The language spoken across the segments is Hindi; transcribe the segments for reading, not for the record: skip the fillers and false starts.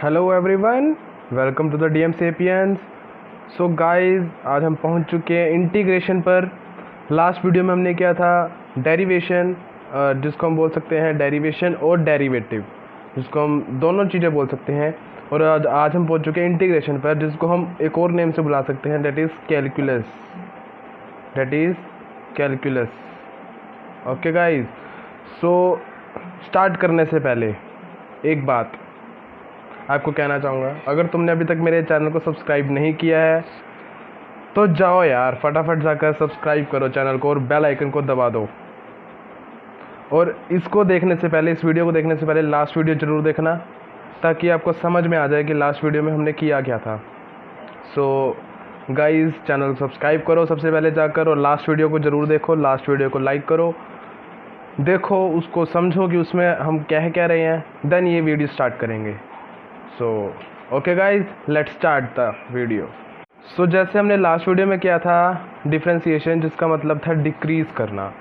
Hello everyone, welcome to the DM sapiens. So guys, आज हम पहुंच चुके हैं इंटीग्रेशन पर। लास्ट वीडियो में हमने किया था डेरिवेशन, जिसको हम बोल सकते हैं डेरिवेशन और डेरिवेटिव, जिसको हम दोनों चीज़ें बोल सकते हैं। और आज हम पहुंच चुके हैं इंटीग्रेशन पर, जिसको हम एक और नेम से बुला सकते हैं, that is calculus. Okay guys, so start करने से पहले एक बात आपको कहना चाहूँगा। अगर तुमने अभी तक मेरे चैनल को सब्सक्राइब नहीं किया है तो जाओ यार, फटाफट जाकर सब्सक्राइब करो चैनल को और बेल आइकन को दबा दो। और इसको देखने से पहले, इस वीडियो को देखने से पहले लास्ट वीडियो ज़रूर देखना, ताकि आपको समझ में आ जाए कि लास्ट वीडियो में हमने किया क्या था। सो गाइस, चैनल को सब्सक्राइब करो सबसे पहले जाकर, और लास्ट वीडियो को ज़रूर देखो। लास्ट वीडियो को लाइक करो, देखो उसको, समझो कि उसमें हम कह रहे हैं, देन ये वीडियो स्टार्ट करेंगे। So okay guys, let's start the video. So जैसे हमने लास्ट वीडियो में किया था डिफ्रेंशिएशन, जिसका मतलब था डिक्रीज़ करना,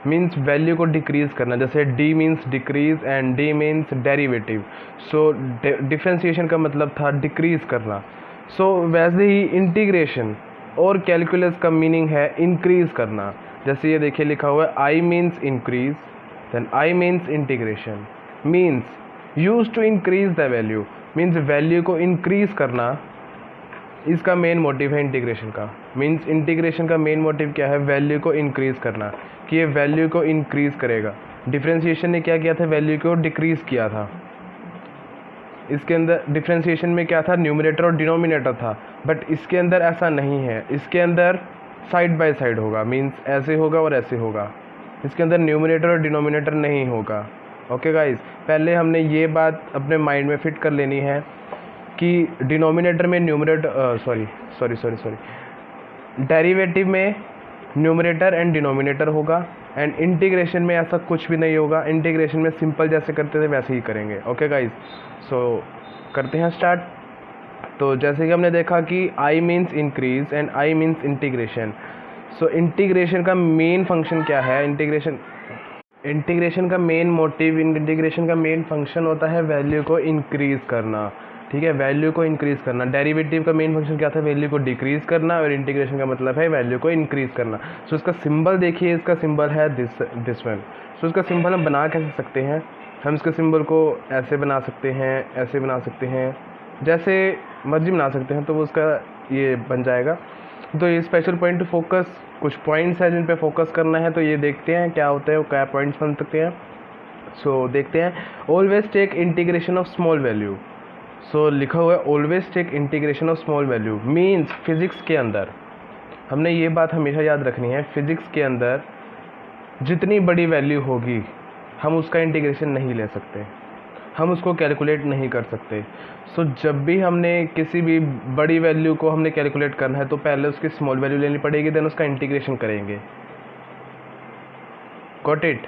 मीन्स वैल्यू को डिक्रीज़ करना। जैसे D means decrease and D means derivative. So differentiation का मतलब था डिक्रीज़ करना। सो वैसे ही इंटीग्रेशन और कैलकुलस का मीनिंग है इंक्रीज़ करना। जैसे ये देखिए लिखा हुआ है, I means increase, then I means integration, means use to increase the value, means value को इंक्रीज़ करना। इसका मेन मोटिव है इंटीग्रेशन का। मीन्स इंटीग्रेशन का मेन मोटिव क्या है? वैल्यू को इंक्रीज़ करना, कि ये वैल्यू को इंक्रीज़ करेगा। डिफ्रेंशिएशन ने क्या किया था? वैल्यू को डिक्रीज़ किया था। इसके अंदर डिफ्रेंशिएशन में क्या था? न्यूमरेटर और डिनोमिनेटर था, बट इसके अंदर ऐसा नहीं है। इसके अंदर साइड बाय साइड होगा, मीन्स ऐसे होगा और ऐसे होगा। इसके अंदर न्यूमरेटर और डिनोमिनेटर नहीं होगा। ओके गाइज, पहले हमने ये बात अपने माइंड में फिट कर लेनी है कि डिनोमिनेटर में डेरिवेटिव में न्यूमरेटर एंड डिनोमिनेटर होगा, एंड इंटीग्रेशन में ऐसा कुछ भी नहीं होगा। इंटीग्रेशन में सिंपल जैसे करते थे वैसे ही करेंगे। ओके गाइज, सो करते हैं स्टार्ट। तो जैसे कि हमने देखा कि I means increase and I means integration. So integration का मेन फंक्शन क्या है? इंटीग्रेशन का मेन मोटिव, इंटीग्रेशन का मेन फंक्शन होता है वैल्यू को इंक्रीज़ करना। ठीक है, वैल्यू को इंक्रीज़ करना। डेरिवेटिव का मेन फंक्शन क्या था? वैल्यू को डिक्रीज़ करना, और इंटीग्रेशन का मतलब है वैल्यू को इंक्रीज़ करना। सो इसका सिंबल देखिए, इसका सिंबल है दिस वन। सो इसका सिंबल हम बना कैसे सकते हैं? हम इसके सिंबल को ऐसे बना सकते हैं, ऐसे बना सकते हैं, जैसे मर्जी बना सकते हैं, तो वो उसका ये बन जाएगा। तो ये स्पेशल पॉइंट टू फोकस, कुछ पॉइंट्स हैं जिन पे फोकस करना है, तो ये देखते हैं क्या होते हैं, वो क्या पॉइंट्स बन सकते हैं। सो देखते हैं। Always take integration of small value. So लिखा हुआ है always take integration of small value, means physics के अंदर हमने ये बात हमेशा याद रखनी है, फिजिक्स के अंदर जितनी बड़ी वैल्यू होगी हम उसका इंटीग्रेशन नहीं ले सकते, हम उसको कैलकुलेट नहीं कर सकते। सो जब भी हमने किसी भी बड़ी वैल्यू को हमने कैलकुलेट करना है, तो पहले उसकी स्मॉल वैल्यू लेनी पड़ेगी, देन उसका इंटीग्रेशन करेंगे। Got it?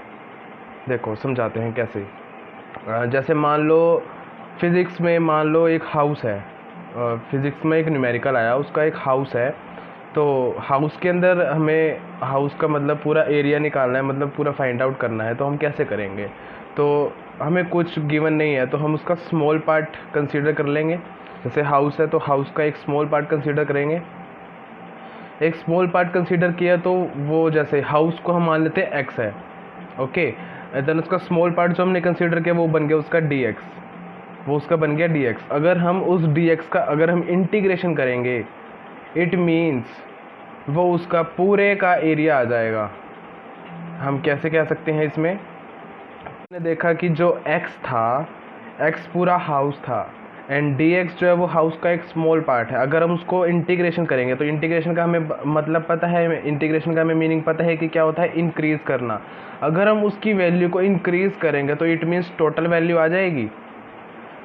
देखो समझाते हैं कैसे। जैसे मान लो फिज़िक्स में, मान लो एक हाउस है, फिज़िक्स में एक न्यूमेरिकल आया, उसका एक हाउस है। तो हाउस के अंदर हमें हाउस का मतलब पूरा एरिया निकालना है, मतलब पूरा फाइंड आउट करना है। तो हम कैसे करेंगे? तो हमें कुछ गिवन नहीं है, तो हम उसका स्मॉल पार्ट कंसीडर कर लेंगे। जैसे हाउस है तो हाउस का एक स्मॉल पार्ट कंसीडर करेंगे। एक स्मॉल पार्ट कंसीडर किया तो वो, जैसे हाउस को हम मान लेते हैं एक्स है, ओके, देन उसका स्मॉल पार्ट जो हमने कंसीडर किया वो बन गया उसका डी एक्स, वो उसका बन गया डी एक्स। अगर हम उस डी एक्स का अगर हम इंटीग्रेशन करेंगे, इट मीन्स वो उसका पूरे का एरिया आ जाएगा। हम कैसे कह सकते हैं इसमें? हमने देखा कि जो x था, x पूरा हाउस था, एंड dx जो है वो हाउस का एक स्मॉल पार्ट है। अगर हम उसको इंटीग्रेशन करेंगे, तो इंटीग्रेशन का हमें मतलब पता है, इंटीग्रेशन का हमें मीनिंग पता है कि क्या होता है? इंक्रीज़ करना। अगर हम उसकी वैल्यू को इंक्रीज़ करेंगे तो इट मीन्स टोटल वैल्यू आ जाएगी।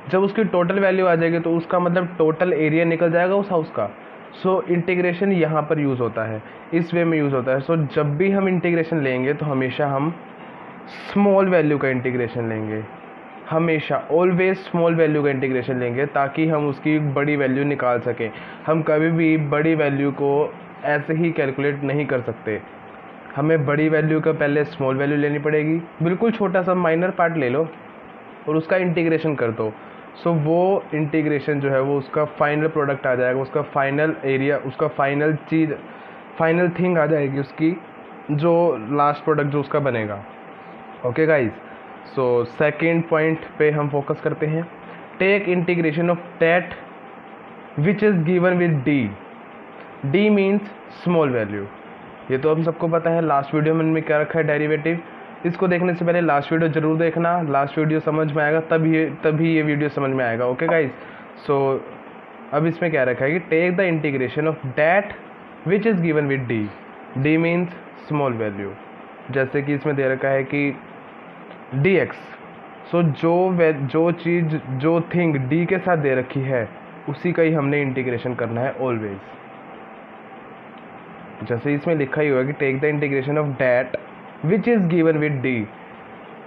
जब उसकी टोटल वैल्यू आ जाएगी तो उसका मतलब टोटल एरिया निकल जाएगा उस हाउस का। सो इंटीग्रेशन यहाँ पर यूज़ होता है, इस वे में यूज़ होता है। सो जब भी हम इंटीग्रेशन लेंगे तो हमेशा हम स्मॉल वैल्यू का इंटीग्रेशन लेंगे, हमेशा ऑलवेज स्मॉल वैल्यू का इंटीग्रेशन लेंगे, ताकि हम उसकी बड़ी वैल्यू निकाल सकें। हम कभी भी बड़ी वैल्यू को ऐसे ही कैलकुलेट नहीं कर सकते। हमें बड़ी वैल्यू का पहले स्मॉल वैल्यू लेनी पड़ेगी, बिल्कुल छोटा सा माइनर पार्ट ले लो और उसका इंटीग्रेशन कर दो। सो वो इंटीग्रेशन जो है वो उसका फाइनल प्रोडक्ट आ जाएगा, उसका फाइनल एरिया, उसका फाइनल चीज़, फाइनल थिंग आ जाएगी उसकी, जो लास्ट प्रोडक्ट जो उसका बनेगा। Okay guys, so second point पे हम फोकस करते हैं। Take integration of that which is given with D. D means small value, ये तो हम सबको पता है। लास्ट वीडियो में हमने क्या रखा है, डेरिवेटिव। इसको देखने से पहले लास्ट वीडियो जरूर देखना, लास्ट वीडियो समझ में आएगा तभी ये वीडियो समझ में आएगा। ओके गाइज, सो अब इसमें क्या रखा है कि take the integration of that which is given with D. D means small value, जैसे कि इसमें दे रखा है कि dx। सो जो चीज़, जो थिंग d के साथ दे रखी है उसी का ही हमने इंटीग्रेशन करना है ऑलवेज। जैसे इसमें लिखा ही होगा कि take the integration of that which is given with d।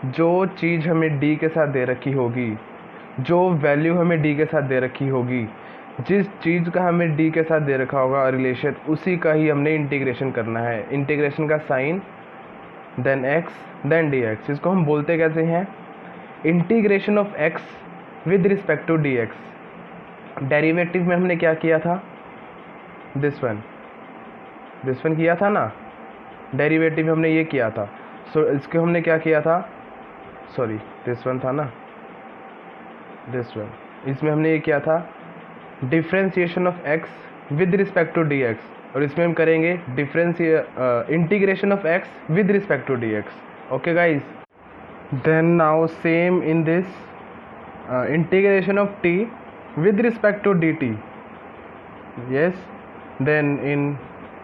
जो चीज़ हमें d के साथ दे रखी होगी, जो वैल्यू हमें d के साथ दे रखी होगी, जिस चीज़ का हमें d के साथ दे रखा होगा रिलेशन, उसी का ही हमने इंटीग्रेशन करना है। इंटीग्रेशन का sign then x then dx। इसको हम बोलते कैसे हैं, integration of x with respect to dx। Derivative में हमने क्या किया था, दिस वन किया था ना, डेरिवेटिव में हमने ये किया था। सो इसको हमने क्या किया था, सॉरी दिस वन था ना, दिस वन, इसमें हमने ये किया था differentiation of x with respect to dx, और इसमें हम करेंगे integration of x with respect to dx। Okay guys, then now same in this integration of t with respect to dt, yes, then in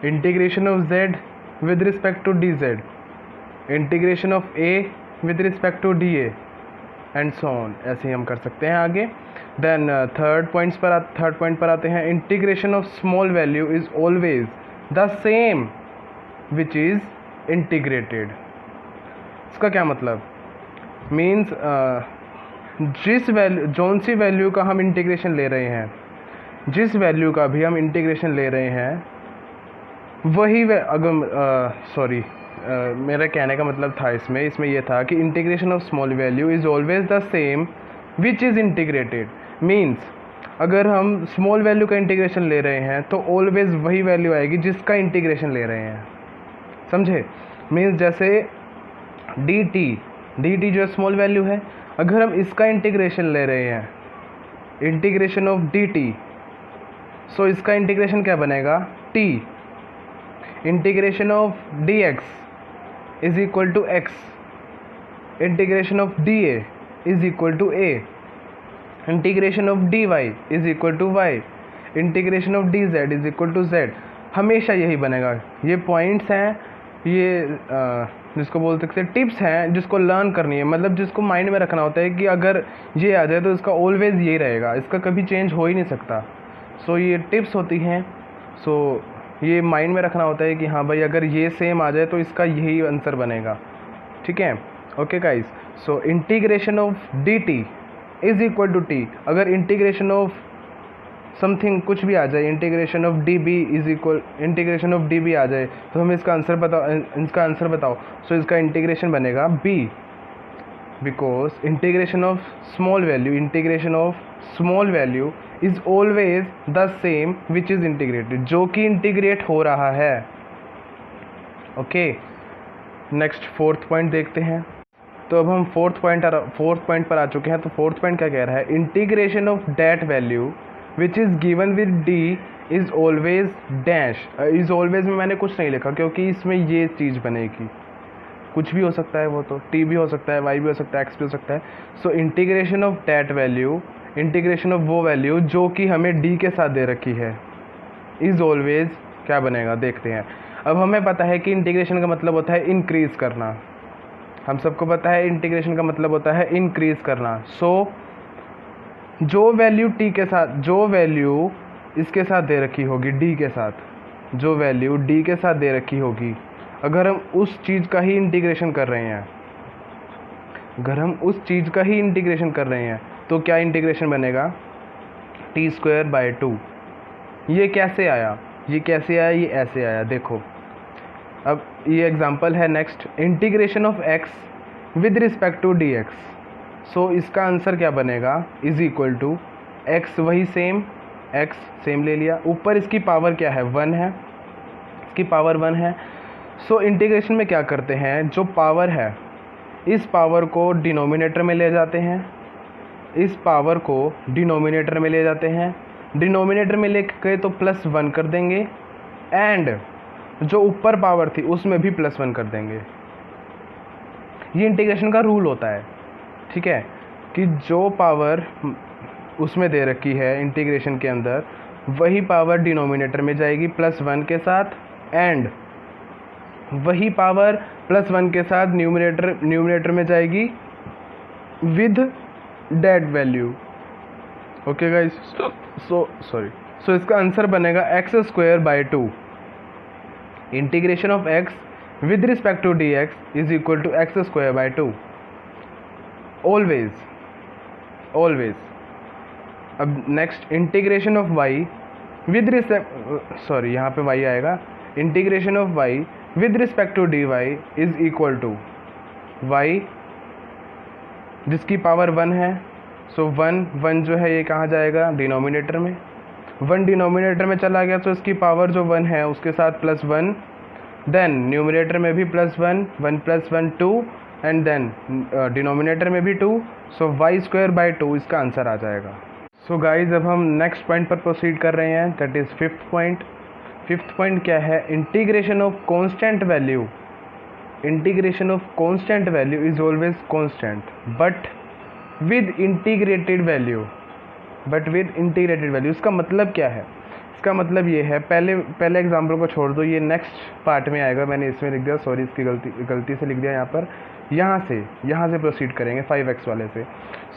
integration of z with respect to dz, integration of a with respect to dA and so on। ऐसे ही हम कर सकते हैं आगे। then थर्ड पॉइंट पर आते हैं। Integration of small value is always the same which is integrated. इसका क्या मतलब, मीन्स जिस वैल्यू, जौन सी वैल्यू का हम इंटीग्रेशन ले रहे हैं, जिस वैल्यू का भी हम इंटीग्रेशन ले रहे हैं, वही मेरा कहने का मतलब था इसमें ये था कि integration of small value is always the same which is integrated. Means अगर हम स्मॉल वैल्यू का इंटीग्रेशन ले रहे हैं तो ऑलवेज वही वैल्यू आएगी जिसका इंटीग्रेशन ले रहे हैं, समझे। मीन्स जैसे dt जो स्मॉल वैल्यू है, अगर हम इसका इंटीग्रेशन ले रहे हैं, इंटीग्रेशन ऑफ dt, सो इसका इंटीग्रेशन क्या बनेगा, t। Integration of dx is equal to x, integration of dA is equal to a, integration of dy is equal to y, integration of dz is equal to z। हमेशा यही बनेगा। ये पॉइंट्स हैं, ये जिसको बोल सकते हैं टिप्स हैं, जिसको लर्न करनी है, मतलब जिसको माइंड में रखना होता है कि अगर ये आ जाए तो इसका ऑलवेज यही रहेगा, इसका कभी चेंज हो ही नहीं सकता। सो ये टिप्स होती हैं। सो ये माइंड में रखना होता है कि हाँ भाई अगर ये सेम आ जाए तो इसका यही आंसर बनेगा, ठीक है। Okay guys, so integration of dt is equal to t। अगर इंटीग्रेशन ऑफ समथिंग कुछ भी आ जाए, integration of integration of db आ जाए, तो हमें इसका आंसर बताओ। सो इसका इंटीग्रेशन बनेगा b, because integration of small value is always the same which is integrated, जो कि इंटीग्रेट हो रहा है। ओके, नेक्स्ट फोर्थ पॉइंट देखते हैं। तो अब हम फोर्थ पॉइंट पर आ चुके हैं। तो फोर्थ पॉइंट क्या कह रहा है, integration of that value which is given with D is always dash. Is always में मैंने कुछ नहीं लिखा क्योंकि इसमें ये चीज़ बनेगी, कुछ भी हो सकता है, वो तो t भी हो सकता है, y भी हो सकता है, x भी हो सकता है। So integration of that value, integration of वो वैल्यू जो कि हमें d के साथ दे रखी है, इज़ ऑलवेज क्या बनेगा, देखते हैं। अब हमें पता है कि इंटीग्रेशन का मतलब होता है इंक्रीज़ करना, हम सबको पता है इंटीग्रेशन का मतलब होता है इंक्रीज़ करना। सो जो वैल्यू t के साथ, जो वैल्यू इसके साथ दे रखी होगी d के साथ, जो वैल्यू d के साथ दे रखी होगी, अगर हम उस चीज़ का ही इंटीग्रेशन कर रहे हैं, तो क्या इंटीग्रेशन बनेगा, t²/2। ये कैसे आया, ये ऐसे आया। देखो अब ये एग्जांपल है next, integration of x with respect to dx। So इसका आंसर क्या बनेगा, इज इक्वल टू x वही सेम, x सेम ले लिया, ऊपर इसकी पावर क्या है 1 है, इसकी पावर 1 है। सो इंटीग्रेशन में क्या करते हैं, जो पावर है इस पावर को डिनोमिनेटर में ले जाते हैं, इस पावर को डिनोमिनेटर में ले जाते हैं, डिनोमिनेटर में लेके तो +1 कर देंगे, एंड जो ऊपर पावर थी उसमें भी +1 कर देंगे। ये इंटीग्रेशन का रूल होता है, ठीक है, कि जो पावर उसमें दे रखी है इंटीग्रेशन के अंदर वही पावर डिनोमिनेटर में जाएगी +1 के साथ, एंड वही पावर +1 के साथ न्यूमरेटर में जाएगी with that value. Okay guys, so इसका आंसर बनेगा x² 2 integration of x with respect to dx is equal to x² 2 always. अब next, integration of y with respect, sorry यहाँ पे y आएगा, integration of y with respect to dy is equal to y जिसकी पावर 1 है। सो 1 जो है ये कहाँ जाएगा, डिनोमिनेटर में, 1 डिनोमिनेटर में चला गया तो इसकी पावर जो 1 है उसके साथ +1, देन न्यूमरेटर में भी +1, 1 + 1 2, एंड देन डिनोमिनेटर में भी 2। सो y² 2 इसका आंसर आ जाएगा। सो गाइज अब हम नेक्स्ट पॉइंट पर प्रोसीड कर रहे हैं, that is 5th point. 5th point क्या है, integration of constant value. Integration of constant value is always constant but with integrated value, इसका मतलब क्या है, इसका मतलब ये है, पहले एग्जाम्पल को छोड़ दो, ये नेक्स्ट पार्ट में आएगा, मैंने इसमें लिख दिया, सॉरी इसकी गलती से लिख दिया यहाँ पर, यहाँ से प्रोसीड करेंगे 5x वाले से।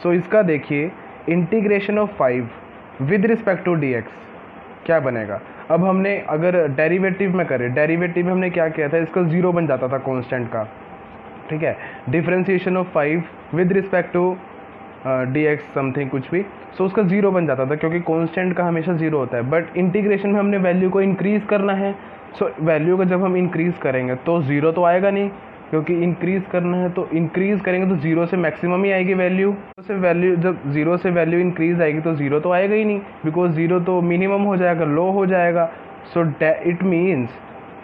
सो इसका देखिए, integration of 5 with respect to dx क्या बनेगा। अब हमने अगर डेरिवेटिव में करें, डेरिवेटिव में हमने क्या किया था, इसका 0 बन जाता था कांस्टेंट का, ठीक है, differentiation of 5 with respect to dx something कुछ भी, सो उसका 0 बन जाता था क्योंकि कांस्टेंट का हमेशा 0 होता है। बट इंटीग्रेशन में हमने वैल्यू को इंक्रीज़ करना है, सो वैल्यू को जब हम इंक्रीज़ करेंगे तो 0 तो आएगा नहीं, क्योंकि इंक्रीज़ करना है तो इंक्रीज़ करेंगे तो 0 से मैक्सिमम ही आएगी वैल्यू, जब 0 से वैल्यू इंक्रीज़ आएगी तो 0 तो आएगा ही नहीं, बिकॉज 0 तो मिनिमम हो जाएगा, लो हो जाएगा। So it means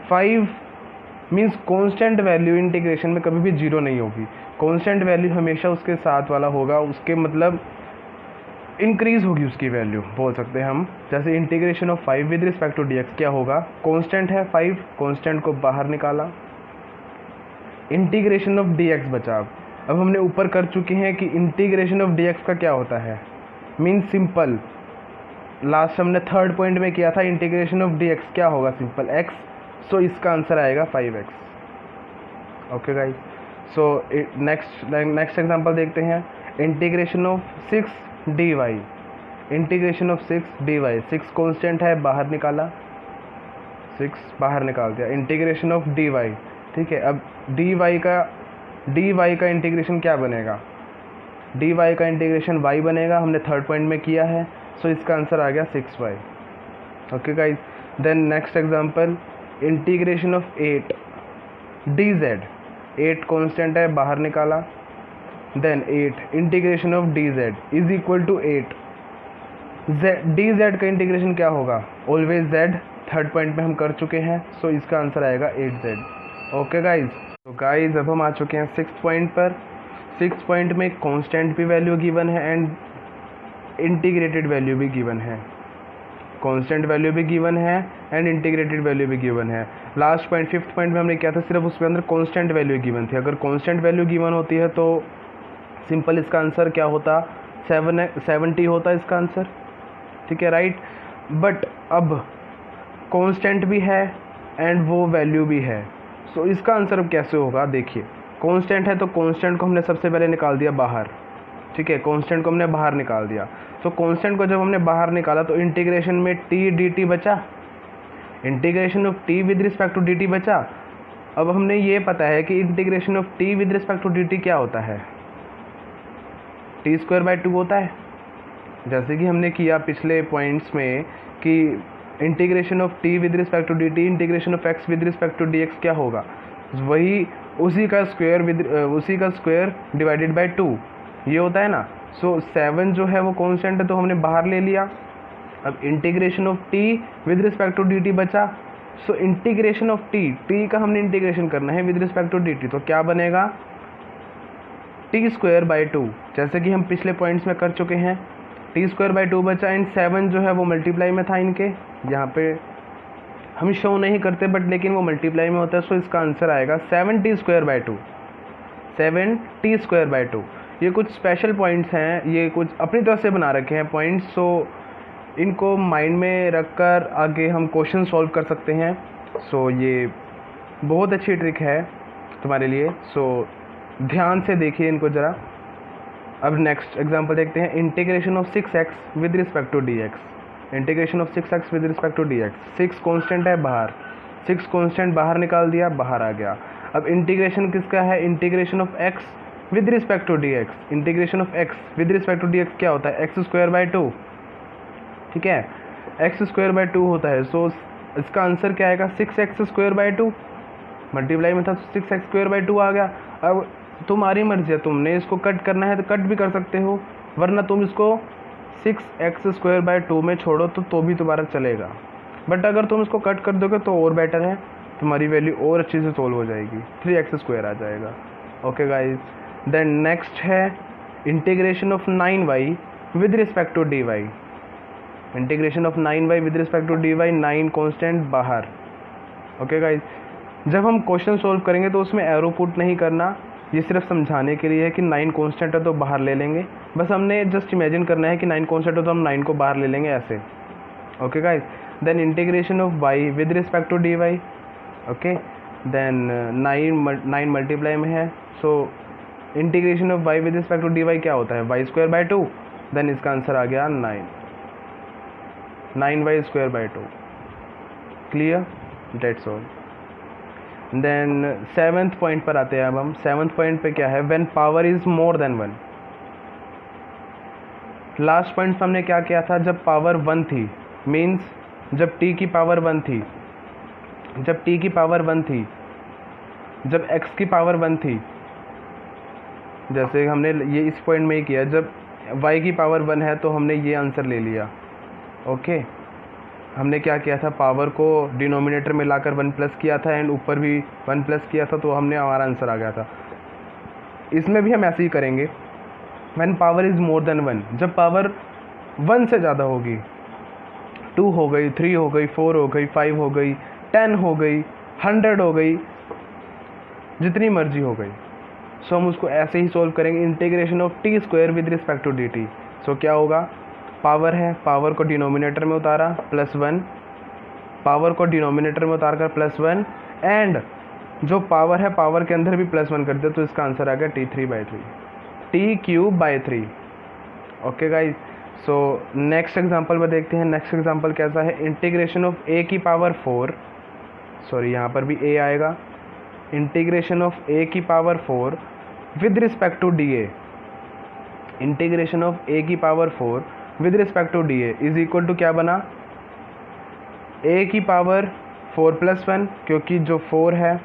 5 means constant value integration में कभी भी 0 नहीं होगी, कांस्टेंट वैल्यू हमेशा उसके साथ वाला होगा, उसके मतलब इंक्रीज़ होगी उसकी वैल्यू, बोल सकते हैं हम। जैसे integration of 5 with respect to dx क्या होगा, कांस्टेंट है 5, कांस्टेंट को बाहर निकाला, इंटीग्रेशन ऑफ dx बचा। अब हमने ऊपर कर चुके हैं कि इंटीग्रेशन ऑफ dx का क्या होता है, मीन सिंपल, लास्ट हमने 3rd पॉइंट में किया था, इंटीग्रेशन ऑफ dx क्या होगा, सिंपल x, सो इसका आंसर आएगा 5x। ओके गाइस, सो नेक्स्ट एग्जांपल देखते हैं, integration of 6 dy, integration of 6 dy, 6 constant है, बाहर निकाला, 6 बाहर निकाल दिया, इंटीग्रेशन ऑफ dy, ठीक है। अब dy का इंटीग्रेशन क्या बनेगा, dy का इंटीग्रेशन y बनेगा, हमने 3rd पॉइंट में किया है, सो इसका आंसर आ गया 6y। Okay guys, then next example, integration of 8 dz, 8 constant है, बाहर निकाला, then 8 integration of dz is equal to 8, dz का इंटीग्रेशन क्या होगा, ऑलवेज z, 3rd पॉइंट में हम कर चुके हैं, सो इसका आंसर आएगा 8z। ओके गाइज, तो गाइज अब हम आ चुके हैं 6th पॉइंट पर। 6th पॉइंट में कांस्टेंट भी वैल्यू गिवन है एंड इंटीग्रेटेड वैल्यू भी गिवन है, कांस्टेंट वैल्यू भी गिवन है एंड इंटीग्रेटेड वैल्यू भी गिवन है। लास्ट पॉइंट 5th पॉइंट में हमने क्या था, सिर्फ उसके अंदर कांस्टेंट वैल्यू गिवन थी। अगर कांस्टेंट वैल्यू गिवन होती है तो सिंपल इसका आंसर क्या होता, 70 होता इसका आंसर, ठीक है, राइट। बट अब कांस्टेंट भी है एंड वो वैल्यू भी है, सो इसका आंसर अब कैसे होगा, देखिए, कांस्टेंट है तो कांस्टेंट को हमने सबसे पहले निकाल दिया बाहर, ठीक है, कांस्टेंट को हमने बाहर निकाल दिया। तो कांस्टेंट को जब हमने बाहर निकाला तो इंटीग्रेशन में t dt बचा, integration of t with respect to dt बचा। अब हमने ये पता है कि integration of t with respect to dt क्या होता है, t² 2 होता है, जैसे कि हमने किया पिछले पॉइंट्स में कि integration of t with respect to d t, integration of x with respect to d x क्या होगा, वही उसी का स्क्वायर डिवाइडेड बाय 2 ये होता है ना। सो 7 जो है वो कांस्टेंट है तो हमने बाहर ले लिया। अब integration of t with respect to d t बचा। सो इंटीग्रेशन ऑफ टी का हमने इंटीग्रेशन करना है with respect to d t, तो क्या बनेगा टी स्क्वायर बाई 2, जैसे कि हम पिछले पॉइंट्स में कर चुके हैं। टी स्क्वायर बाई 2 बचा। एंड 7 जो है वो मल्टीप्लाई में था इनके, यहाँ पे हम शो नहीं करते बट लेकिन वो मल्टीप्लाई में होता है। सो इसका आंसर आएगा 7t square by 2, 7t square by 2। ये कुछ स्पेशल पॉइंट्स हैं, ये कुछ अपनी तरफ से बना रखे हैं पॉइंट्स, सो इनको माइंड में रखकर आगे हम क्वेश्चन सॉल्व कर सकते हैं। सो ये बहुत अच्छी ट्रिक है तुम्हारे लिए, सो ध्यान से देखिए इनको ज़रा। अब नेक्स्ट एग्जांपल देखते हैं, integration of 6x with respect to dx। Integration of 6x with respect to dx, 6 constant है बाहर, 6 कांस्टेंट बाहर निकाल दिया, बाहर आ गया। अब इंटीग्रेशन किसका है, integration of x with respect to dx। Integration of x with respect to dx क्या होता है, x स्क्वायर बाई 2, ठीक है, x स्क्वायर बाई 2 होता है। सो इसका आंसर क्या आएगा 6x स्क्वायर बाई 2, मल्टीप्लाई में था 6x स्क्वायर बाई 2 आ गया। अब तुम्हारी मर्जी है, तुमने इसको कट करना है तो कट भी कर सकते हो, वरना तुम इसको 6x स्क्वायर बाई 2 में छोड़ो तो भी तुम्हारा चलेगा। बट अगर तुम इसको कट कर दोगे तो और बेटर है, तुम्हारी वैल्यू और अच्छे से सोल्व हो जाएगी, 3x स्क्वायर आ जाएगा। ओके गाइज, देन नेक्स्ट है integration of 9y with respect to dy। Integration of 9y with respect to dy, 9 constant बाहर। ओके गाइज, जब हम क्वेश्चन सोल्व करेंगे तो उसमें एरो पुट नहीं करना, ये सिर्फ समझाने के लिए है कि 9 कांस्टेंट है तो बाहर ले लेंगे, बस हमने जस्ट इमेजिन करना है कि 9 कांस्टेंट है तो हम 9 को बाहर ले लेंगे ऐसे। Okay guys, then integration of y with respect to dy। Okay, then 9 multiply में है, so integration of y with respect to dy क्या होता है, y स्क्वायर बाई 2। देन इसका आंसर आ गया 9y square by 2। Clear, that's all. Then 7th point पर आते हैं। अब हम 7th पॉइंट पे क्या है, when power is more than 1। Last point हमने क्या किया था, जब पावर 1 थी, मींस जब t की पावर 1 थी, जब t की पावर 1 थी, जब x की पावर 1 थी, जैसे हमने ये इस पॉइंट में ही किया, जब y की पावर 1 है तो हमने ये आंसर ले लिया। ओके, हमने क्या किया था, पावर को डिनोमिनेटर में लाकर 1 प्लस किया था एंड ऊपर भी 1 प्लस किया था, तो हमने हमारा आंसर आ गया था। इसमें भी हम ऐसे ही करेंगे, when power is more than 1, जब पावर 1 से ज़्यादा होगी, 2 हो गई, 3 हो गई, 4 हो गई, 5 हो गई, 10 हो गई, 100 हो गई, जितनी मर्जी हो गई। सो हम उसको ऐसे ही सोल्व करेंगे, integration of t square with respect to d t. So क्या होगा, पावर है, पावर को डिनोमिनेटर में उतारा +1, पावर को डिनोमिनेटर में उतार कर +1, एंड जो पावर है पावर के अंदर भी +1 कर दिया, तो इसका आंसर आ गया t3/3, t3/3। Okay guys, so next example में देखते हैं। नेक्स्ट एग्जांपल कैसा है, इंटीग्रेशन ऑफ a की पावर 4, सॉरी यहाँ पर भी a आएगा, इंटीग्रेशन ऑफ a की power 4 with respect to dA। Integration of a की power 4 with respect to dA is equal to क्या बना, a की पावर 4 + 1, क्योंकि जो 4 है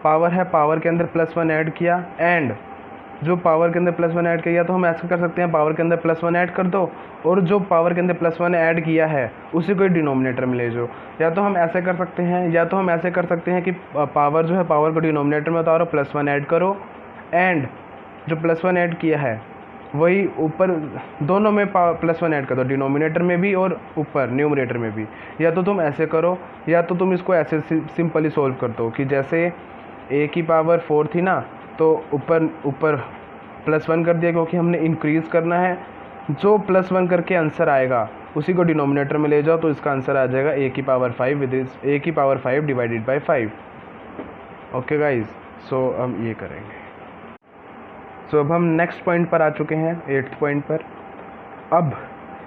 पावर है, पावर के अंदर +1 ऐड किया, एंड जो पावर के अंदर +1 ऐड किया, तो हम ऐसा कर सकते हैं, पावर के अंदर +1 ऐड कर दो और जो पावर के अंदर +1 ऐड किया है उसी को डिनोमिनेटर में ले जाओ। या तो हम ऐसे कर सकते हैं, या तो हम ऐसे कर सकते हैं कि पावर जो है पावर को डिनोमिनेटर में उतारो, +1 ऐड करो, एंड जो +1 ऐड किया है वही ऊपर दोनों में +1 ऐड कर दो, डिनोमिनेटर में भी और ऊपर न्यूमरेटर में भी। या तो तुम ऐसे करो, या तो तुम इसको ऐसे सिंपली सोल्व कर दो कि जैसे a की पावर 4 थी ना, तो ऊपर +1 कर दिया, क्योंकि हमने इंक्रीज़ करना है। जो +1 करके आंसर आएगा उसी को डिनोमिनेटर में ले जाओ, तो इसका आंसर आ जाएगा a की पावर 5 विद a की power 5 divided by 5। Okay guys, so हम ये करेंगे। सो अब हम नेक्स्ट पॉइंट पर आ चुके हैं, 8th पॉइंट पर। अब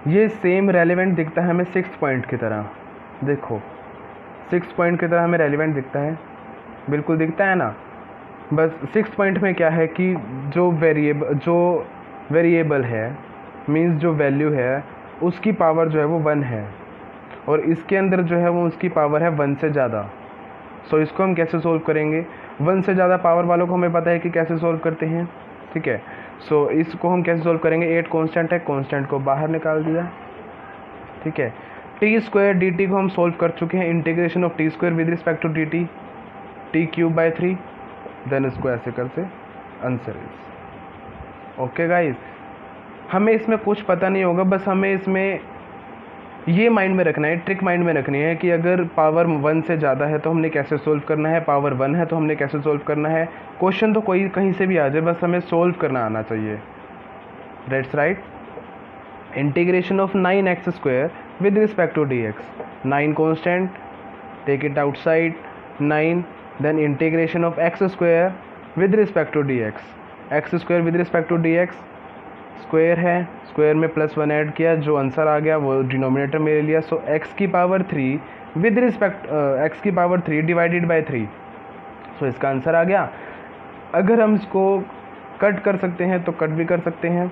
ये सेम रेलिवेंट दिखता है हमें 6th पॉइंट की तरह। देखो 6th पॉइंट की तरह हमें रेलिवेंट दिखता है, बिल्कुल दिखता है ना। बस 6th पॉइंट में क्या है कि जो वेरिएबल है, मींस जो वैल्यू है उसकी पावर जो है वो 1 है, और इसके अंदर जो है वो उसकी पावर है 1 से ज़्यादा। सो इसको हम कैसे सोल्व करेंगे? 1 से ज़्यादा पावर वालों को हमें पता है कि कैसे सोल्व करते हैं, ठीक है। सो इसको हम कैसे सोल्व करेंगे? 8 कांस्टेंट है, कांस्टेंट को बाहर निकाल दिया, ठीक है। टी स्क्वायर डी टी को हम सोल्व कर चुके हैं, integration of t square with respect to d t, t cube by 3, then इसको ऐसे करते आंसर इज ओके गाइस। हमें इसमें कुछ पता नहीं होगा, बस हमें इसमें ये माइंड में रखना है, ट्रिक माइंड में रखनी है कि अगर पावर 1 से ज़्यादा है तो हमने कैसे सोल्व करना है, पावर 1 है तो हमने कैसे सोल्व करना है। क्वेश्चन तो कोई कहीं से भी आ जाए, बस हमें सोल्व करना आना चाहिए। That's right. Integration of 9x square with respect to d x, 9 constant, take it outside 9, then integration of x square with respect to d x, x square with respect to d x square है, स्क्वायर में +1 ऐड किया, जो आंसर आ गया वो डिनोमिनेटर में ले लिया। सो x की पावर 3 विद रिस्पेक्ट x की पावर 3 डिवाइडेड बाय 3, सो इसका आंसर आ गया। अगर हम इसको कट कर सकते हैं तो कट भी कर सकते हैं,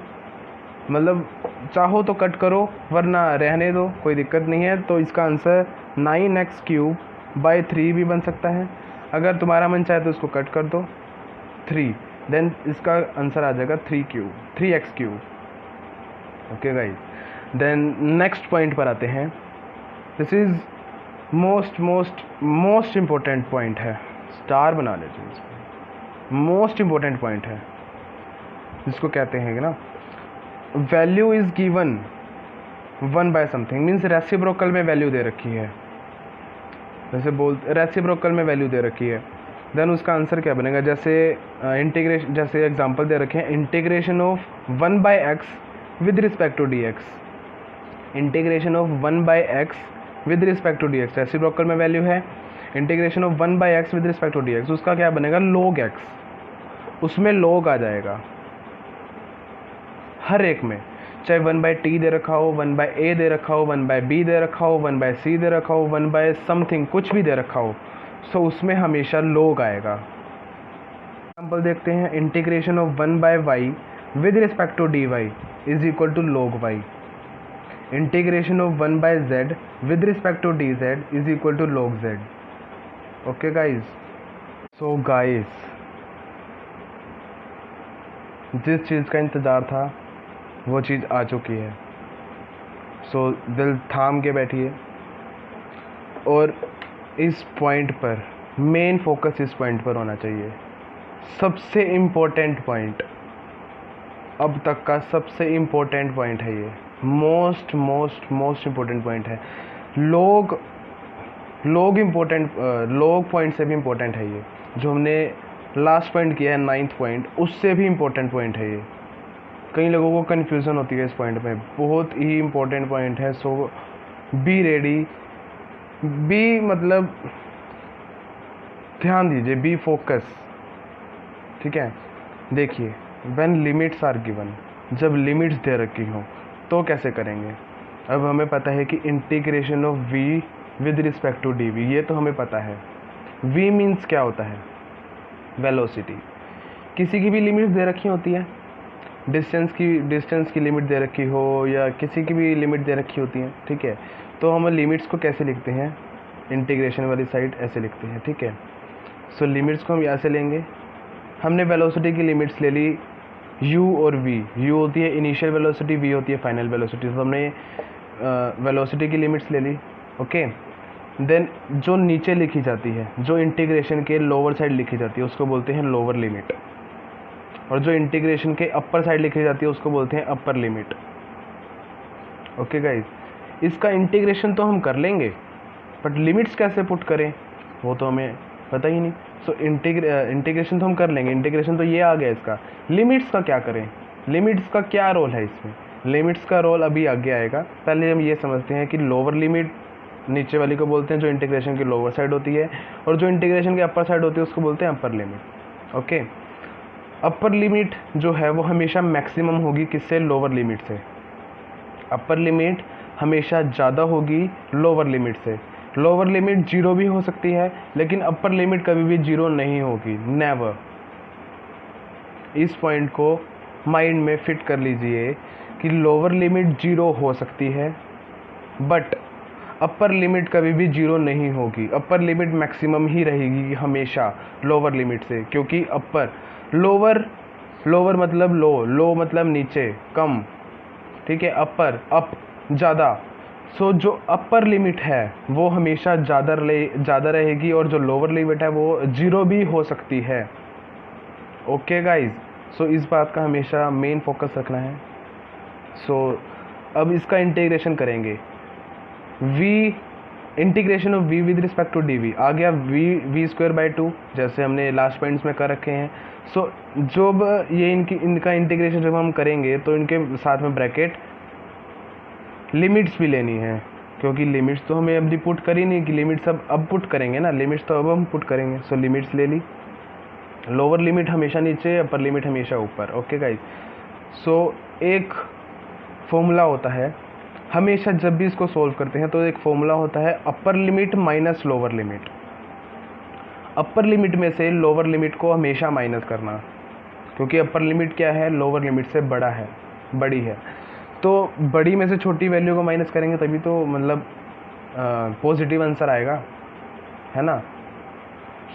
मतलब चाहो तो कट करो वरना रहने दो, कोई दिक्कत नहीं है। तो इसका आंसर 9x³ बाई 3 भी बन सकता है। अगर तुम्हारा मन चाहे तो इसको कट कर दो 3, देन इसका आंसर आ जाएगा 3x³। Okay guys, then next point पर आते हैं। This is most important point है, स्टार बना लीजिए इसमें। मोस्ट इम्पोर्टेंट पॉइंट है जिसको कहते हैं कि ना, value is given 1 by something, means reciprocal में वैल्यू दे रखी है, जैसे रेसिप्रोकल में वैल्यू दे रखी है, देन उसका आंसर क्या बनेगा? जैसे इंटीग्रेशन, जैसे एग्जांपल दे रखे हैं, integration of 1 by x with respect to d x, integration of 1 by x with respect to d x, reciprocal में वैल्यू है, integration of 1 by x with respect to d x, उसका क्या बनेगा? log x, उसमें log आ जाएगा हर एक में, चाहे 1 बाय टी दे रखा हो, 1 बाय ए दे रखा हो, 1 बाय बी दे रखा हो, 1 बाय सी दे रखा हो, 1 बाय समथिंग कुछ भी दे रखा हो, सो उसमें हमेशा log आएगा। एग्जाम्पल देखते हैं, integration of 1 by y with respect to d y is equal to log y, integration of 1 by z with respect to d z is equal to log z. Okay guys, so guys जिस चीज़ का इंतज़ार था वो चीज़ आ चुकी है। सो दिल थाम के बैठिए और इस पॉइंट पर मेन फोकस इस पॉइंट पर होना चाहिए। सबसे इम्पोर्टेंट पॉइंट, अब तक का सबसे इम्पोर्टेंट पॉइंट है ये, मोस्ट इम्पोर्टेंट पॉइंट है। लोग पॉइंट से भी इम्पोर्टेंट है ये, जो हमने लास्ट पॉइंट किया है 9th पॉइंट, उससे भी इम्पोर्टेंट पॉइंट है ये। कई लोगों को कन्फ्यूज़न होती है इस पॉइंट में, बहुत ही इम्पोर्टेंट पॉइंट है। सो बी रेडी, बी मतलब ध्यान दीजिए, बी फोकस, ठीक है। देखिए, व्हेन लिमिट्स आर गिवन, जब लिमिट्स दे रखी हो तो कैसे करेंगे? अब हमें पता है कि integration of v with respect to d v, ये तो हमें पता है। v मीन्स क्या होता है? वेलोसिटी। किसी की भी लिमिट्स दे रखी होती है, डिस्टेंस की लिमिट दे रखी हो या किसी की भी लिमिट दे रखी होती है, ठीक है। तो हम लिमिट्स को कैसे लिखते हैं? इंटीग्रेशन वाली साइड ऐसे लिखते हैं, ठीक है। सो लिमिट्स को हम यहाँ से लेंगे। हमने वेलोसिटी की लिमिट्स ले ली u और v, u होती है इनिशियल वेलोसिटी, v होती है फाइनल वेलोसिटी। तो हमने वेलोसिटी की लिमिट्स ले ली, ओके। देन जो नीचे लिखी जाती है, जो इंटीग्रेशन के लोअर साइड लिखी जाती है, उसको बोलते हैं लोअर लिमिट, और जो इंटीग्रेशन के अपर साइड लिखी जाती है उसको बोलते हैं अपर लिमिट। ओके गाइज, इसका इंटीग्रेशन तो हम कर लेंगे, बट लिमिट्स कैसे पुट करें वो तो हमें पता ही नहीं। सो इंटीग्रेशन तो हम कर लेंगे, इंटीग्रेशन तो ये आ गया इसका। लिमिट्स का क्या करें? लिमिट्स का क्या रोल है इसमें? लिमिट्स का रोल अभी आगे आएगा। पहले हम ये समझते हैं कि लोअर लिमिट नीचे वाली को बोलते हैं जो इंटीग्रेशन की लोअर साइड होती है, और जो इंटीग्रेशन की अपर साइड होती है उसको बोलते हैं upper limit. Okay, upper limit जो है वो हमेशा मैक्सिमम होगी किससे? लोअर लिमिट से। अपर लिमिट हमेशा ज़्यादा होगी लोअर लिमिट से। लोअर लिमिट 0 भी हो सकती है, लेकिन अपर लिमिट कभी भी 0 नहीं होगी, नेवर। इस पॉइंट को माइंड में फिट कर लीजिए कि लोअर लिमिट 0 हो सकती है, बट अपर लिमिट कभी भी जीरो नहीं होगी, अपर लिमिट मैक्सिमम ही रहेगी हमेशा लोअर लिमिट से, क्योंकि अपर लोअर मतलब लो मतलब नीचे कम, ठीक है, अपर अप ज़्यादा। सो जो अपर लिमिट है वो हमेशा ज़्यादा रहेगी और जो लोअर लिमिट है वो जीरो भी हो सकती है। ओके गाइज, सो इस बात का हमेशा मेन फोकस रखना है। सो अब इसका इंटीग्रेशन करेंगे, integration of v with respect to d आ गया वी स्क्वायर बाई 2, जैसे हमने लास्ट पॉइंट्स में कर रखे हैं। सो जब ये इनका इंटीग्रेशन जब हम करेंगे तो इनके साथ में ब्रैकेट लिमिट्स भी लेनी है, क्योंकि लिमिट्स तो हमें अभी पुट करी नहीं कि लिमिट्स अब पुट करेंगे ना, लिमिट्स तो अब हम पुट करेंगे। सो लिमिट्स ले ली, लोअर लिमिट हमेशा नीचे, अपर लिमिट हमेशा ऊपर। ओके गाइस, सो एक फॉर्मूला होता है हमेशा जब भी इसको सोल्व करते हैं, तो एक फॉर्मूला होता है upper limit minus lower limit. Upper limit में से लोअर लिमिट को हमेशा माइनस करना, क्योंकि अपर लिमिट क्या है, लोअर लिमिट से बड़ी है। तो बड़ी में से छोटी वैल्यू को माइनस करेंगे तभी तो मतलब पॉजिटिव आंसर आएगा, है ना।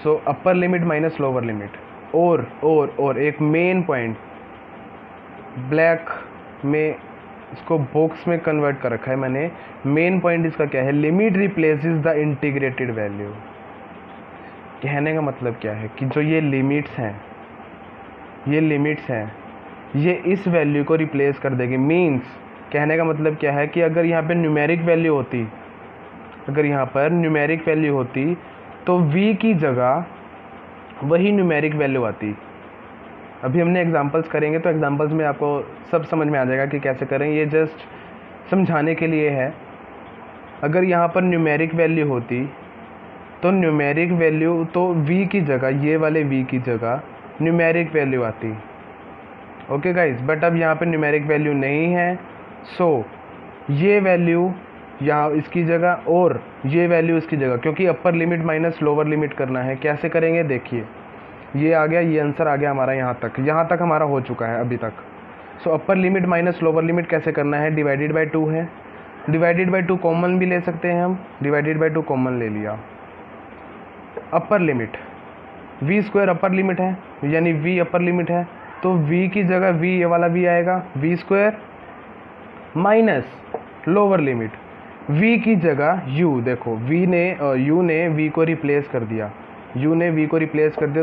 So upper limit minus lower limit. और एक मेन पॉइंट ब्लैक में इसको बॉक्स में कन्वर्ट कर रखा है मैंने। मेन पॉइंट इसका क्या है, limit replaces the integrated value. कहने का मतलब क्या है कि जो ये लिमिट्स हैं ये इस वैल्यू को रिप्लेस कर देगी। मीन्स कहने का मतलब क्या है कि अगर यहाँ पे न्यूमेरिक वैल्यू होती, तो v की जगह वही न्यूमेरिक वैल्यू आती। अभी हमने एग्जांपल्स करेंगे तो एग्जांपल्स में आपको सब समझ में आ जाएगा कि कैसे करें, ये जस्ट समझाने के लिए है। अगर यहाँ पर न्यूमेरिक वैल्यू होती तो न्यूमेरिक वैल्यू तो v की जगह, ये वाले v की जगह न्यूमेरिक वैल्यू आती। ओके गाइज, बट अब यहाँ पे न्यूमेरिक वैल्यू नहीं है। सो ये वैल्यू यहाँ इसकी जगह और ये वैल्यू इसकी जगह, क्योंकि अपर लिमिट माइनस लोअर लिमिट करना है। कैसे करेंगे देखिए, ये आ गया, ये आंसर आ गया हमारा यहाँ तक हमारा हो चुका है अभी तक। So upper limit minus lower limit कैसे करना है, डिवाइडेड बाई 2 है, डिवाइडेड बाई 2 कॉमन भी ले सकते हैं हम, डिवाइडेड बाई 2 कॉमन ले लिया। Upper limit v square upper limit है, यानी v अपर लिमिट है, तो v की जगह v ये वाला v आएगा, v square minus lower limit, v की जगह u। देखो u ने v को रिप्लेस कर दिया,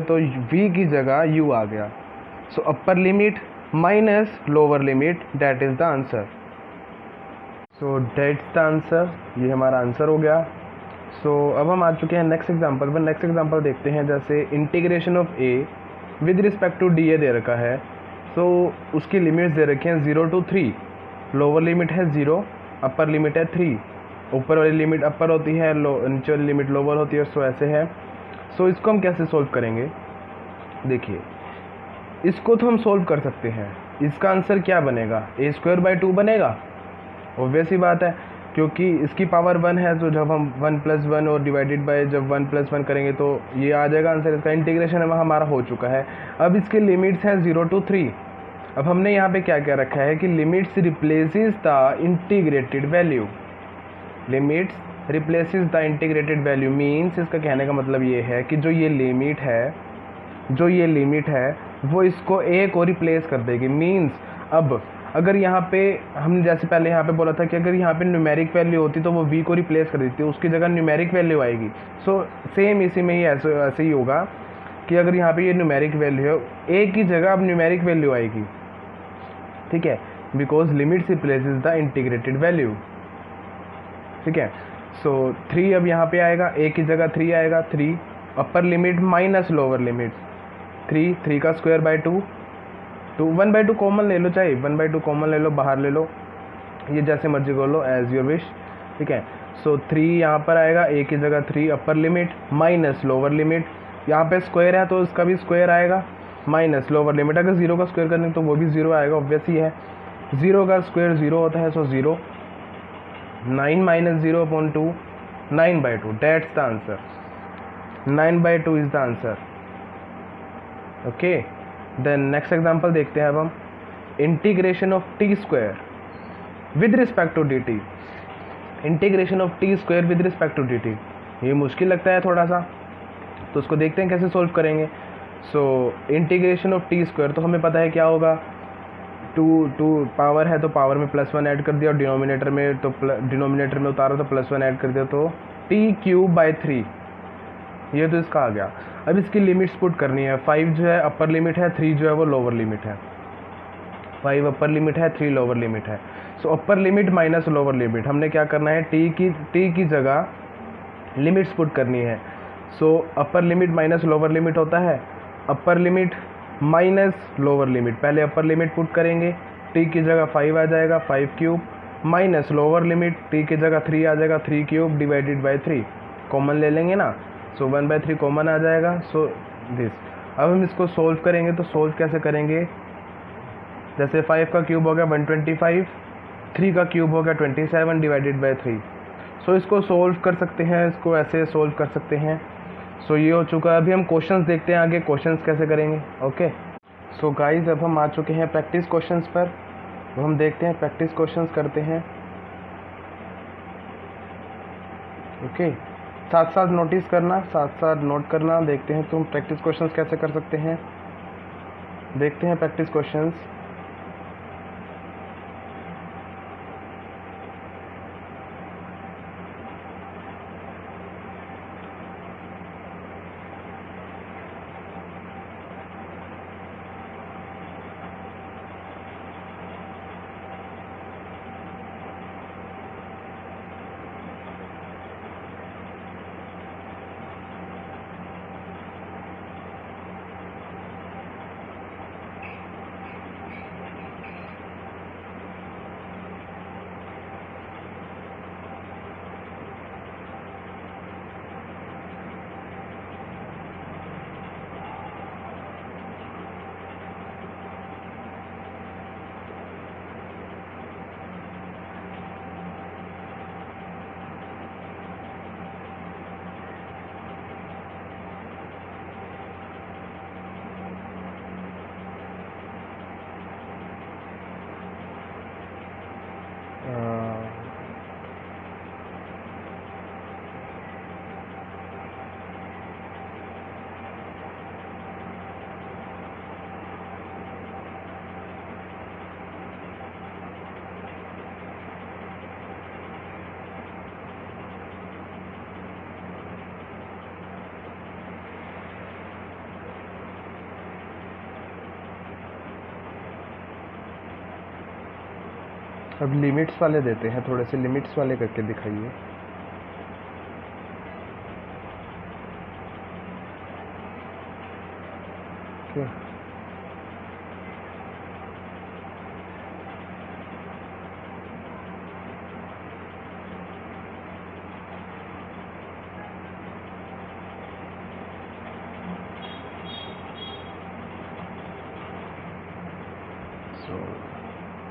तो v की जगह u आ गया। So upper limit minus lower limit, that is the answer. So that's the answer, ये हमारा आंसर हो गया। सो अब हम आ चुके हैं नेक्स्ट एग्जांपल पर। नेक्स्ट एग्जांपल देखते हैं, जैसे integration of a with respect to d a दे रखा है। सो उसकी लिमिट्स दे रखे हैं 0 to 3, लोअर लिमिट है 0, अपर लिमिट है 3, ऊपर वाली लिमिट अपर होती है, नीचे वाली लिमिट लोअर होती है। सो ऐसे है। सो इसको हम कैसे सोल्व करेंगे, देखिए इसको तो हम सोल्व कर सकते हैं। इसका आंसर क्या बनेगा, a स्क्वायर बाई 2 बनेगा, ऑब्वियस ही बात है, क्योंकि इसकी पावर 1 है। तो जब हम 1 + 1 और डिवाइडेड बाय जब 1 + 1 करेंगे तो ये आ जाएगा आंसर। इसका इंटीग्रेशन हमारा हो चुका है। अब इसके लिमिट्स हैं 0 to 3। अब हमने यहाँ पे क्या क्या रखा है कि limits replaces the integrated value, limits replaces the integrated value. Means इसका कहने का मतलब ये है कि जो ये लिमिट है वो इसको a को रिप्लेस कर देगी। मीन्स अब अगर यहाँ पे हमने जैसे पहले यहाँ पे बोला था कि अगर यहाँ पे न्यूमेरिक वैल्यू होती तो वो v को रिप्लेस कर देती, उसकी जगह न्यूमेरिक वैल्यू आएगी। सो सेम इसी में ही ऐसे ही होगा कि अगर यहाँ पे ये न्यूमेरिक वैल्यू है, a की जगह अब न्यूमेरिक वैल्यू आएगी, ठीक है, because limits replaces the integrated value, ठीक है। सो 3 अब यहाँ पे आएगा, a की जगह 3 आएगा, 3 अपर लिमिट माइनस लोअर लिमिट, 3 का स्क्वायर बाई 2, 1/2 कॉमन ले लो, चाहे 1/2 कॉमन ले लो, बाहर ले लो, ये जैसे मर्जी कर लो, एज योर विश, ठीक है। सो 3 यहाँ पर आएगा, a की जगह 3 अपर लिमिट माइनस लोअर लिमिट, यहाँ पे स्क्वायर है तो इसका भी स्क्वायर आएगा, माइनस लोअर लिमिट। अगर 0 का स्क्वायर करेंगे तो वो भी 0 आएगा, ऑब्वियस ही है, 0 का स्क्वायर 0 होता है। So 0, 9 - 0/2, 9/2, that's the answer, 9/2 is the answer. Okay, then next example देखते हैं अब हम, integration of t square with respect to dt। Integration of t square with respect to d t. ये मुश्किल लगता है थोड़ा सा, तो उसको देखते हैं कैसे सोल्व करेंगे। सो इंटीग्रेशन ऑफ टी स्क्वायर, तो हमें पता है क्या होगा, टू पावर है तो पावर में +1 ऐड कर दिया, और डिनोमिनेटर में तो डिनोमिनेटर में उतारा तो +1 ऐड कर दिया, तो t³/3, ये तो इसका आ गया। अब इसकी लिमिट्स पुट करनी है। 5 जो है अपर लिमिट है, 3 जो है वो लोअर लिमिट है। 5 अपर लिमिट है, 3 लोअर लिमिट है। So upper limit minus lower limit, हमने क्या करना है, t की जगह लिमिट्स पुट करनी है। So upper limit minus lower limit होता है upper limit minus lower limit. पहले अपर लिमिट पुट करेंगे, t की जगह 5 आ जाएगा, 5³ माइनस लोअर लिमिट, t की जगह 3 आ जाएगा, 3³ डिवाइडेड बाई 3, कॉमन ले लेंगे ना, सो 1/3 कॉमन आ जाएगा। सो दिस, अब हम इसको सोल्व करेंगे, तो सोल्व कैसे करेंगे, जैसे 5 का क्यूब हो गया 125, 3 का क्यूब हो गया 27 डिवाइडेड बाई 3। सो इसको सोल्व कर सकते हैं, इसको ऐसे सोल्व कर सकते हैं। सो ये हो चुका है। अभी हम क्वेश्चंस देखते हैं आगे, क्वेश्चंस कैसे करेंगे। ओके, सो गाइस अब हम आ चुके हैं प्रैक्टिस क्वेश्चंस पर। तो हम देखते हैं, प्रैक्टिस क्वेश्चंस करते हैं। ओके, साथ साथ नोटिस करना, साथ साथ नोट करना। देखते हैं तुम प्रैक्टिस क्वेश्चंस कैसे कर सकते हैं। देखते हैं प्रैक्टिस क्वेश्चंस। अब लिमिट्स वाले देते हैं, थोड़े से लिमिट्स वाले करके दिखाइए। ओके,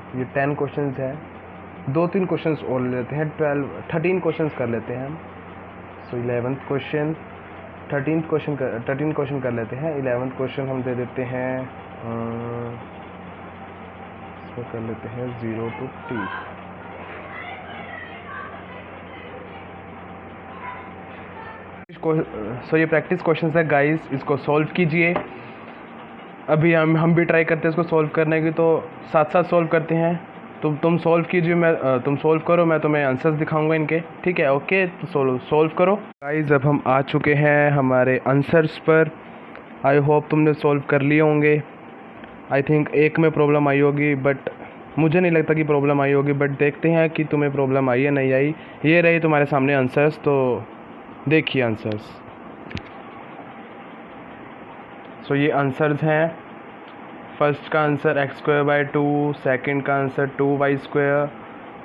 ये 10 क्वेश्चंस है, 2-3 क्वेश्चंस और ले लेते हैं, 13 क्वेश्चंस कर लेते हैं हम। सो 11th क्वेश्चन, 13 क्वेश्चन कर लेते हैं। 11th क्वेश्चन हम दे देते हैं, इसमें कर लेते हैं 0 to T। सो ये प्रैक्टिस क्वेश्चंस है गाइस, इसको सॉल्व कीजिए। अभी हम भी ट्राई करते हैं इसको सॉल्व करने की, तो साथ साथ सॉल्व करते हैं। तुम सॉल्व कीजिए, तुम सॉल्व करो, मैं तुम्हें आंसर्स दिखाऊंगा इनके, ठीक है। ओके, तो सॉल्व करो गाइस। अब हम आ चुके हैं हमारे आंसर्स पर। आई होप तुमने सॉल्व कर लिए होंगे। आई थिंक एक में प्रॉब्लम आई होगी, बट मुझे नहीं लगता कि प्रॉब्लम आई होगी, बट देखते हैं कि तुम्हें प्रॉब्लम आई है नहीं आई। ये रही तुम्हारे सामने आंसर्स, तो देखिए आंसर्स। सो ये आंसर्स हैं। फर्स्ट का आंसर x²/2, सेकंड का आंसर 2y²,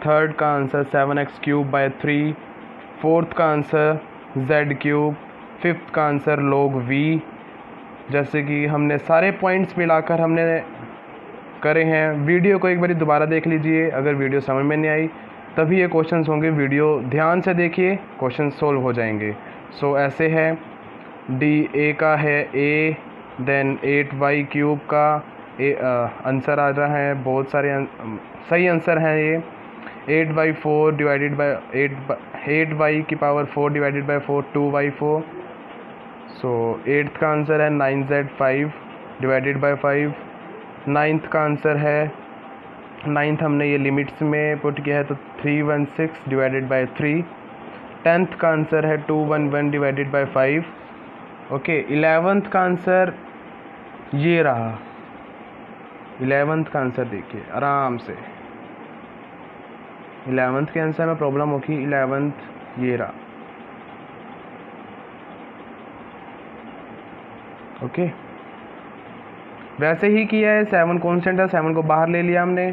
थर्ड का आंसर 7x³/3, फोर्थ का आंसर z³, फिफ्थ का आंसर log v। जैसे कि हमने सारे पॉइंट्स मिलाकर हमने करे हैं। वीडियो को एक बार दोबारा देख लीजिए, अगर वीडियो समझ में नहीं आई तभी ये क्वेश्चंस होंगे। वीडियो ध्यान से देखिए, क्वेश्चन सोल्व हो जाएंगे। सो ऐसे है, a का है a, देन 8y³ का आंसर आ रहा है। बहुत सारे सही आंसर हैं ये। 8/4 divided by 8y⁴ divided by 4 2/4। So 8th का आंसर है 9z5 डिवाइडेड बाय 5। 9th का आंसर है 9th हमने ये लिमिट्स में पुट किया है तो 316 डिवाइडेड बाय 3। 10th का आंसर है 211 डिवाइडेड बाय 5। ओके 11th का आंसर ये रहा। 11th का आंसर देखिए आराम से, 11th के आंसर में प्रॉब्लम होगी। 11th ये रहा। ओके वैसे ही किया है। 7 कॉन्स्टेंट है, 7 को बाहर ले लिया हमने।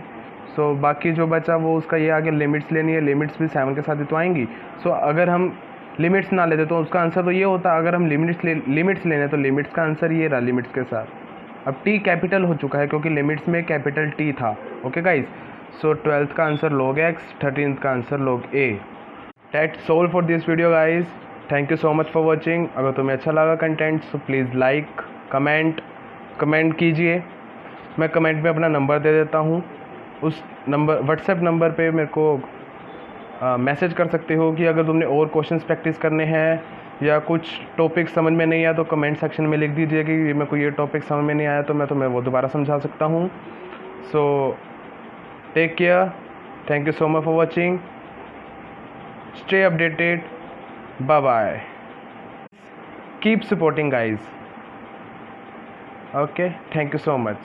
सो बाकी जो बचा वो उसका ये आगे लिमिट्स लेनी है, लिमिट्स भी 7 के साथ ही तो आएंगी। सो अगर हम लिमिट्स ना लेते तो उसका आंसर तो ये होता। अगर हम लिमिट्स लेने तो लिमिट्स का आंसर ये रहा लिमिट्स के साथ। अब टी कैपिटल हो चुका है क्योंकि लिमिट्स में कैपिटल टी था। ओके गाइस, सो 12th का आंसर log x, 13th का answer log a। That's all for this video guys. Thank you so much for watching. अगर तुम्हें अच्छा लगा content so please like comment कीजिए। मैं कमेंट में अपना नंबर दे देता हूँ, उस नंबर व्हाट्सएप नंबर पे मेरे को मैसेज कर सकते हो कि अगर तुमने और क्वेश्चंस प्रैक्टिस करने हैं या कुछ टॉपिक समझ में नहीं आया तो कमेंट सेक्शन में लिख दीजिए कि मेरे को ये टॉपिक समझ में नहीं आया, तो मैं तुम्हें वो दोबारा समझा सकता हूँ। So take care, thank you so much for watching, stay updated, bye bye, keep supporting guys. Okay thank you so much.